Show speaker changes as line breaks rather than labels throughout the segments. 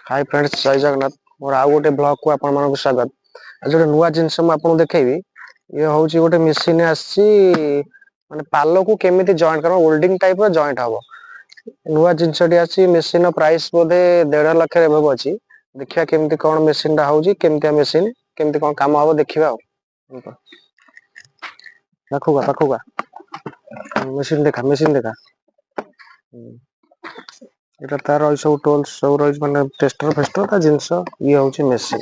Hi friends जय जगन्नाथ मोर आउ गोटे ब्लॉग को आपण मानक स्वागत। आज गोटे नुआ जिनस मु आपन देखैबी। ये होची गोटे मशीन आसी माने पालो को केमिति जॉइंट करो होल्डिंग टाइप रो जॉइंट हबो। नुआ जिनसटी आसी मशीन प्राइस बोधे 1.5 लाख रे एबव अछि। देखिया केमिति कोन मशीन दा होची केमिति मशीन केमिति कोन काम हबो देखिबा। रखुगा मशीन देखा एटा तार सब टूल्स सब रही माने टेस्टर फेस्टर ता जिंस ये होची मशीन।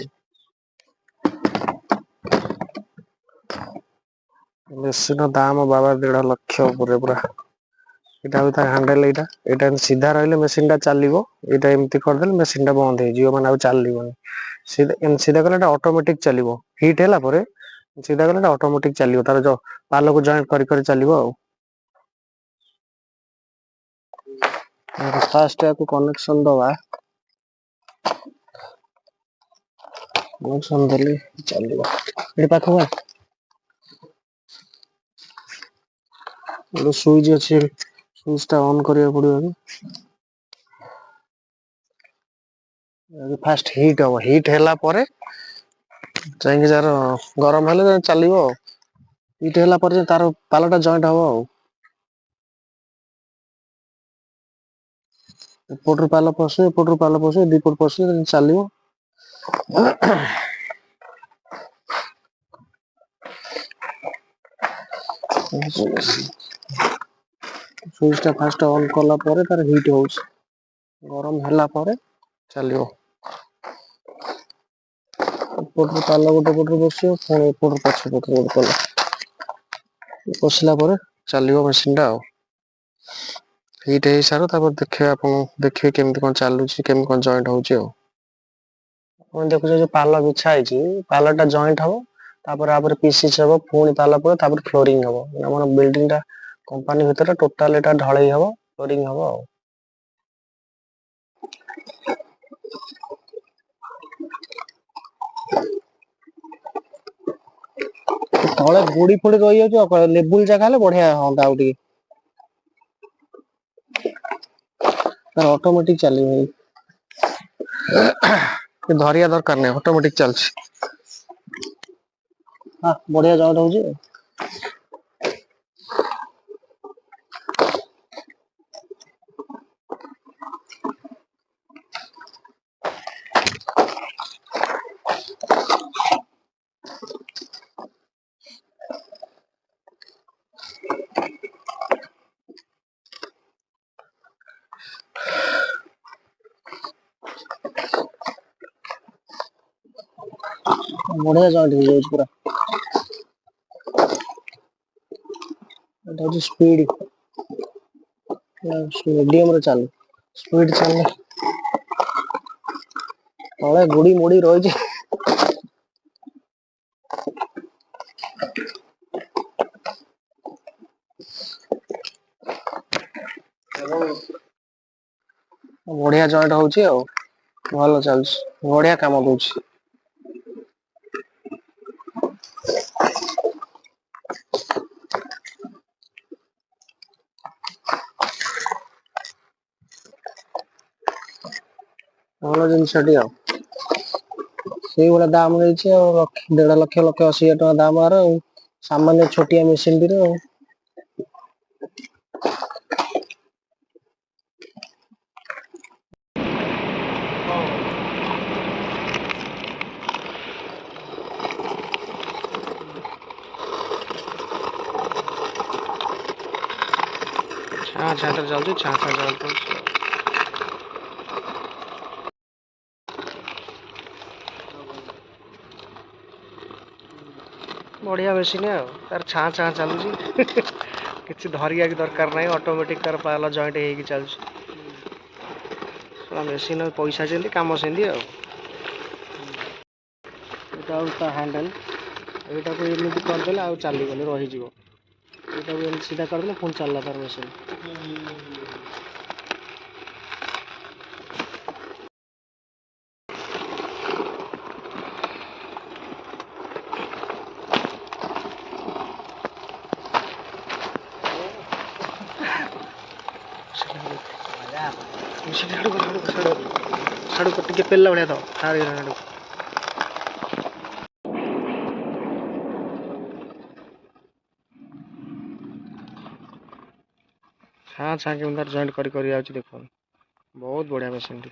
मशीन दाम बाबा 1.5 लाख ऊपर पूरा। एटा भी तार हैंडल एटा सीधा रहले मशीन टा चलिबो। एटा एम्ति कर देले मशीन टा बंद हे जियो माने आ चलिबो। सीधा कले एटा ऑटोमेटिक चलिबो। हिट हैला परे सीधा कले एटा ऑटोमेटिक चलिबो। तार जो पालो को जॉइंट करी चलिबो। फास्ट को कनेक्शन दवा कनेक्शन देली चलिबो। एडी पाखो गोटे स्विच अछि स्विच टा ऑन करिया पड़िबो। फास्ट हीट हो हीट हैला परे चाहिए जार गरम हेले चलिबो। हीट हैला परे तार पालोटा जॉइंट हबो। एपटर पालो पसे एपटर पालो पसे दीपट पसे चलिबो। स्विच टा फास्ट ऑन करला परे तार हीट होउछ। गरम हैला परे चलिबो। एपटर पालो गोटे पटर बसियो पुणी एपटर पछ पटर गोटे पालो बसला परे चलिबो मशीन टा। हिट हे सारो तापर देखिबा आपन देखिबे केमिति कोन चालुची केमिति कोन जॉइंट होउची। आपण देखुछ जो पालो बिछा हैची पालोटा जॉइंट हबो। तापर आपर पीसी छबो पुणी पाला परे तापर फ्लोरिंग हबो। हमर बिल्डिंग टा कंपनी भीतर टोटल एटा ढलाई हबो फ्लोरिंग हबो। तळे गुडी फुडी रहि जाउछ लेबुल जगह हेले बढ़िया होंदा आउ टिके। तार ऑटोमेटिक चलिबो। धरिया दरकार नै ऑटोमेटिक चलछि। हां बढ़िया जॉइंट होउची। बढ़िया जॉइंट हो जाउछ पूरा। एटा होची स्पीड मीडियम रे चालू स्पीड चलले तळे गुडी मुडी रहिची। बढ़िया जॉइंट होउची आ भलो चलछि बढ़िया काम दउछि। ଭଲ ଜିନିଷଟି ଆଉ। ସେଇଭଳିଆ ଦାମ ନେଇଛି ଆଉ 1.5 ଲକ୍ଷ 1,80,000 ଟଙ୍କା ଦାମ ଆର ଆଉ। ସାମାନ୍ୟ ଛୋଟିଆ ମେସିନ ଟିର ଆଉ। ଛାଁ ତ ଚାଲୁଛି ଛାଁ ଚାଲୁଛି। बढ़िया मेसिन है तार छाँ छाँ चलुची किसी धरिया की दरकार नहीं ऑटोमेटिक तार पाला जॉइंट हो चलुची। मेसिन पैसा सेमती काम सेमती आ हैंडल एटा को एमती करदे आ चलीगले रही एटा सीधा करदे पुणी चलला तार मेसिन। हाड़ू को टिके पेला बढ़िया था हार गया हाड़ू हाँ छाके उधर जॉइंट करी आउची देखो बहुत बढ़िया मशीन टी